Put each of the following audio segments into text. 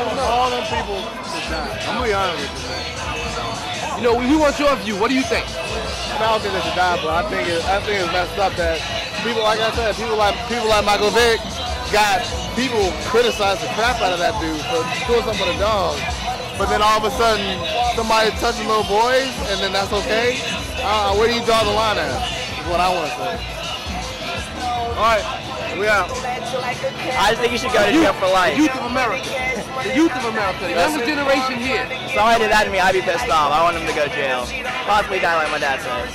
want all them people to die. I'm gonna be honest with you, man. You know, we want your view. What do you think? I don't think they should die, but I think it's messed up that people, like I said, people like Michael Vick got people criticize the crap out of that dude for doing something with a dog. But then all of a sudden, somebody touching little boys, and then that's okay? Where do you draw the line at? Is what I want to say. All right, we out. I just think you should go to jail for life. The youth of America. The youth of America. The younger generation here. If somebody did that to me, I'd be pissed off. I want him to go to jail. Possibly die like my dad said.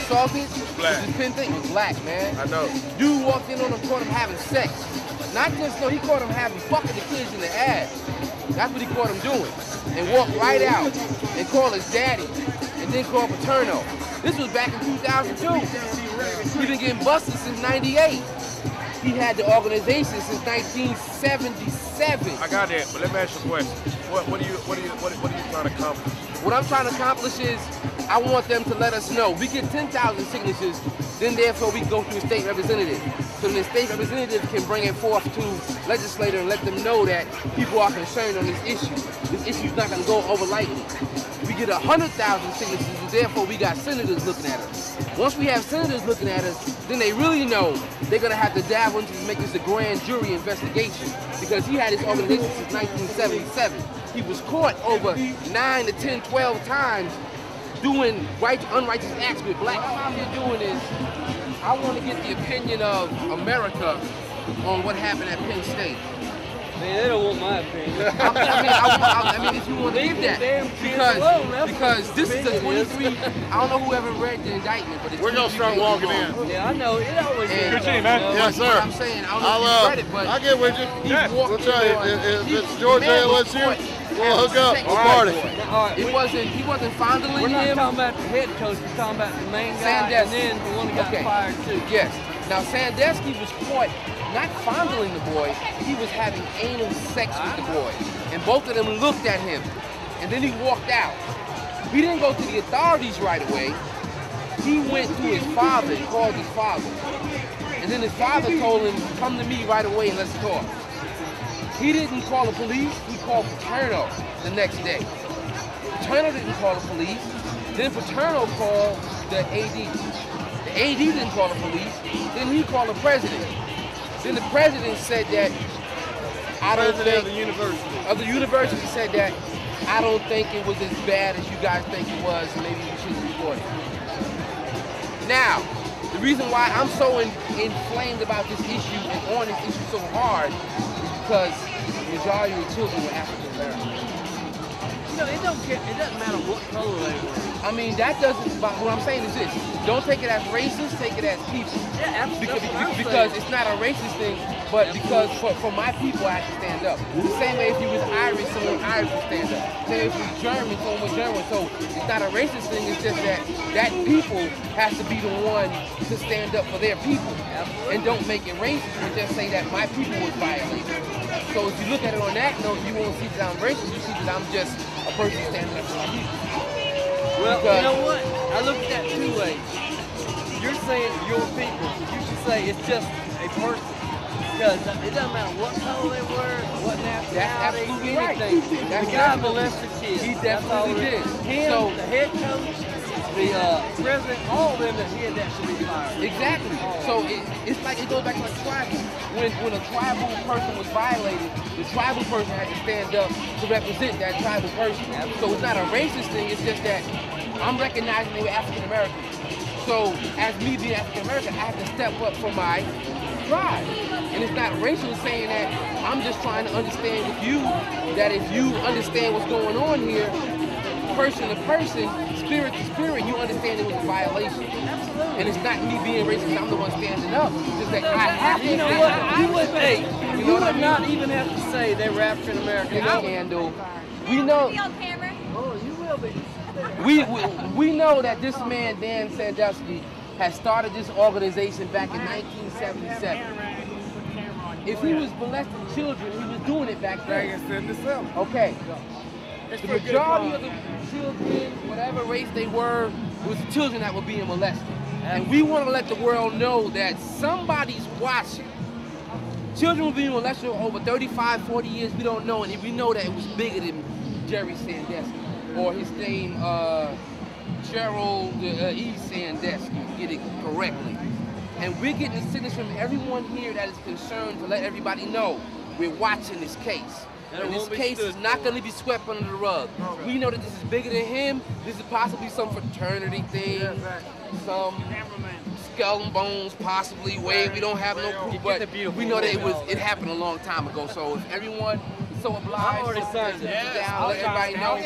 Salty? Black. This PENN thing was black, man. I know. Dude walked in on him, caught him having sex. Not just so he caught him having fucking the kids in the ass. That's what he caught him doing. And walked right out and called his daddy and then called Paterno. This was back in 2002. He's been getting busted since '98. He had the organization since 1977. I got that, but let me ask you a question. What are you trying to accomplish? What I'm trying to accomplish is I want them to let us know. We get 10,000 signatures, then therefore we go to a state representative. So the state representative can bring it forth to legislator and let them know that people are concerned on this issue. This issue is not going to go over lightly. We get 100,000 signatures, and therefore we got senators looking at us. Once we have senators looking at us, then they really know they're going to have to dabble into make this a grand jury investigation, because he had his organization since 1977. He was caught over 9 to 10, 12 times doing unrighteous acts with black people. What I'm here doing is I want to get the opinion of America on what happened at Penn State. Man, they don't want my opinion. I mean, if you want to give that, because this is a 23. I don't know whoever read the indictment, but it's we're gonna start walking in. Yeah, I know. It always is. Good team, man. Yes, sir. I'm saying, I don't know if you read it, but I'll get with you. Yeah, we'll try it. If it's Georgia LSU, we'll hook up. We'll party. He wasn't fondling him. We're not talking about the head coach. We're talking about the main guy, and then the one that got fired too. Yes. Now Sandusky was caught not fondling the boy, he was having anal sex with the boy. And both of them looked at him. And then he walked out. He didn't go to the authorities right away. He went to his father and called his father. And then his father told him, come to me right away and let's talk. He didn't call the police, he called Paterno the next day. Paterno didn't call the police. Then Paterno called the AD. The AD didn't call the police. Then he called the president. Then the president said that of the university said that I don't think it was as bad as you guys think it was, and maybe we shouldn't report it. Now, the reason why I'm so inflamed about this issue and on this issue so hard is because the majority of the children were African American. You know, it doesn't matter what color they were. I mean, that doesn't, but what I'm saying is this, don't take it as racist, take it as people. Yeah, absolutely. Because it's not a racist thing, but because for my people, I have to stand up. The same way if you was Irish, someone Irish would stand up. The same way if you was German, someone was German. So it's not a racist thing, it's just that people has to be the one to stand up for their people. And don't make it racist, but just say that my people was violated. So if you look at it on that note, you won't see that I'm racist, you see that I'm just a person standing up for my people. Well, you know what? I look at that two ways. You're saying your people. You should say it's just a person. Because it doesn't matter what color they were, what nationality, anything. Right. The guy molested kids. He definitely did. Him, the head coach, the president, all of them that did that should be fired. Exactly. So it's like, it goes back to like tribal. When a tribal person was violated, the tribal person had to stand up to represent that tribal person. So it's not a racist thing, it's just that I'm recognizing they were African Americans. So as me being African American, I have to step up for my tribe. And it's not racial saying that. I'm just trying to understand with you that if you understand what's going on here, person to person, spirit to spirit, you understand it was a violation. Absolutely. And it's not me being racist, I'm the one standing up. It's just that I have to. You know what? You would not even have to say they were African American. Scandal. We know. Oh, you will be. We know that this man, Dan Sandusky, has started this organization back in 1977. If he was molesting children, he was doing it back then. Okay. The majority of the children, whatever race they were, was the children that were being molested. And we want to let the world know that somebody's watching. Children were being molested over 35, 40 years. We don't know, and we know that it was bigger than Jerry Sandusky or his name Gerald E. Sandusky. Get it correctly. And we're getting signals from everyone here that is concerned to let everybody know we're watching this case. And this case is not going to be swept under the rug. We know that this is bigger than him. This is possibly some fraternity thing, some skull and bones, possibly. We don't have no proof, but we know that it happened a long time ago. So if everyone is so obliged to sit down, let everybody know.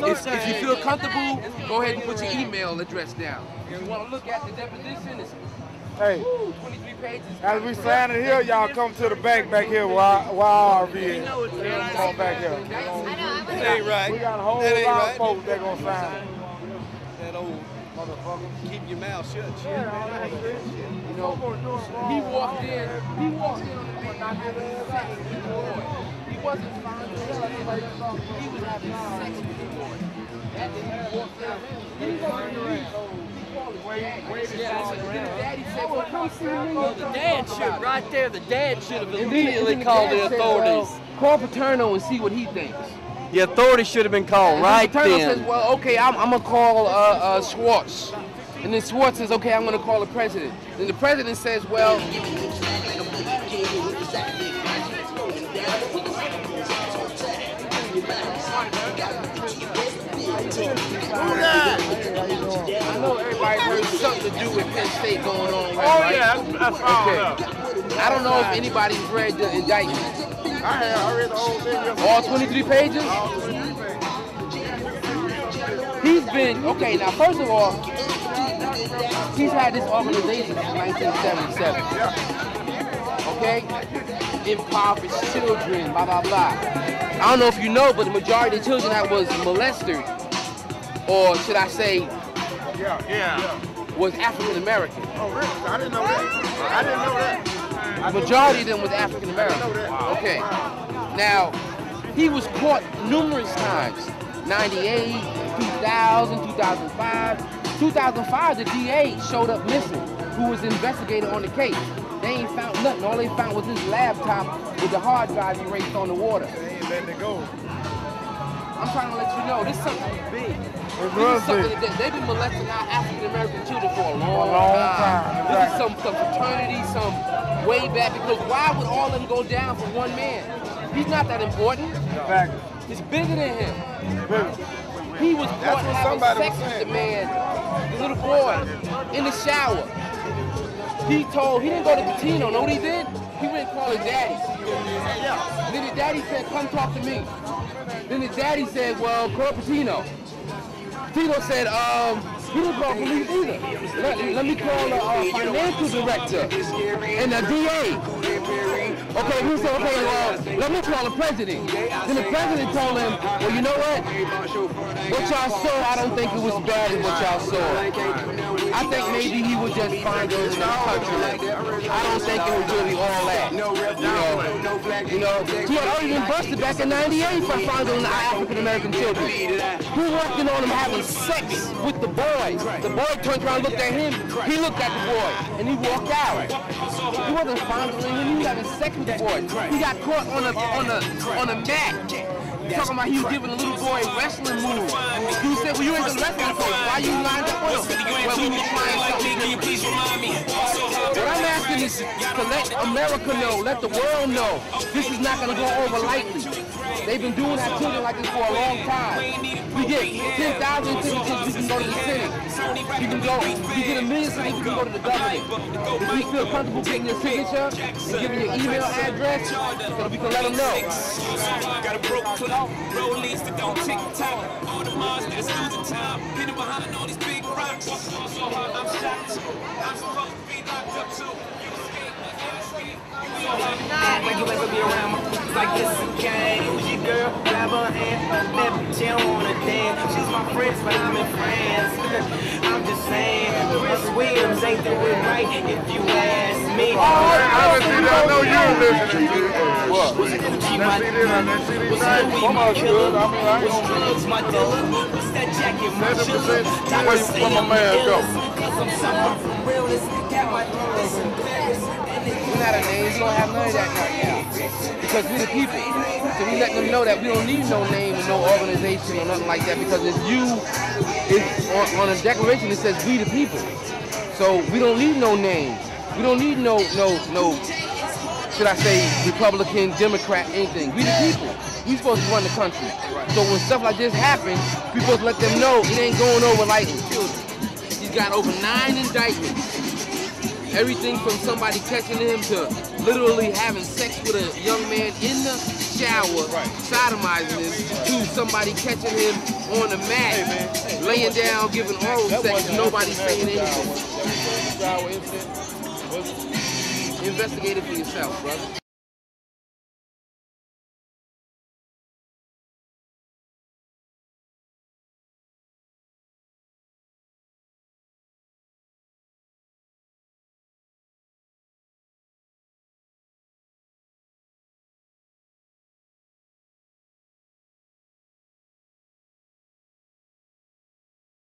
If you feel comfortable, go ahead and put your email address down. If you want to look at the deposition, it's 23 pages. As we stand here, y'all come to the bank back here where our RV is. Come on back here. That ain't right. We got a whole lot of folks that gonna sign. That old motherfucker. Keep your mouth shut. You know, he walked in on the man not having sex with the boy. He wasn't fine with her. He was having sex with the boy. And then he walked out. He wasn't Daddy said, well, come see me. The dad should, right there, the dad should have immediately called the authorities. Call Paterno and see what he thinks. The authorities should have been called right Paterno then. says, well, okay, I'm going to call Schwartz. And then Schwartz says, okay, I'm going to call the president. Then the president says, well, I know everybody heard something to do with Penn State going on right? Yeah, that's all. I don't know if anybody's read the indictment. I read the whole thing. All 23 pages? He's been, okay, now first of all, he's had this organization since 1977. Okay? Impoverished children, blah, blah, blah. I don't know if you know, but the majority of the children that was molested, or should I say, was African American. Oh, really? I didn't know that. I didn't know that. The majority of them was African American. Okay. Now, he was caught numerous times. 98, 2000, 2005. 2005, the DA showed up missing, who was investigating on the case. They ain't found nothing. All they found was his laptop with the hard drive erased on the water. They ain't letting it go. I'm trying to let you know, this is something big. They've been molesting our African American children for a long time. This is some fraternity, some way back, because why would all of them go down for one man? He's not that important. It's bigger than him. He was caught having sex with the man, the little boy, in the shower. He didn't go to Patino. Know what he did? He went and called his daddy. Then his daddy said, come talk to me. Then his daddy said, well, call Patino. Patino said, he didn't call police either. Let me call the financial director and the DA. Okay, he said, okay, well, let me call the president. Then the president told him, well, you know what? What y'all saw, I don't think it was bad as what y'all saw. I think maybe he was just finding in the country. I don't think it was really all that. You know, he had already been busted back in '98 for finding African American children. Who walked in on him having sex with the boy? The boy turned around and looked at him. He looked at the boy and he walked out. He wasn't fondling him. He was having sex with the boy. He got caught on a mat. Talking about he was giving a little boy wrestling moves. He said, well, you ain't the wrestling coach. Why you lined up with him? Well, we were trying something different. What I'm asking is to let America know, let the world know, this is not going to go over lightly. They've been doing our children like this for a long time. We get 10,000 signatures, we can go to the Senate. You can get 1 million signatures, you can go to the government. If you feel comfortable getting your signature and giving your email address, so we can let them know. Got a broke clock, rollies that don't tick tock. All the Mars that's losing time, hidden behind all these big rocks. I'm shocked. I'm supposed to be locked up too. Like you ever be around like this again. Who's your girl? Grab her hand, never she don't wanna dance. She's my friend, but I'm in France. I'm just saying, Chris Williams ain't the way right if you ask me. I know you were listening to it. What? That CD Come on, good. I mean, I ain't gonna where my man go? Cause I'm someone from realness, got my realness in Paris. We're not a name. We don't have none of that right now. Because we're the people. So we let them know that we don't need no name and no organization or nothing like that, because it's on a declaration it says we the people. So we don't need no name. We don't need no, should I say, Republican, Democrat, anything. We the people. We supposed to run the country. So when stuff like this happens, we supposed to let them know it ain't going over like children. He's got over 9 indictments. Everything from somebody catching him to literally having sex with a young man in the shower, sodomizing him, to somebody catching him on the mat, laying down, giving oral sex, and nobody saying anything. Investigate it for yourself, brother.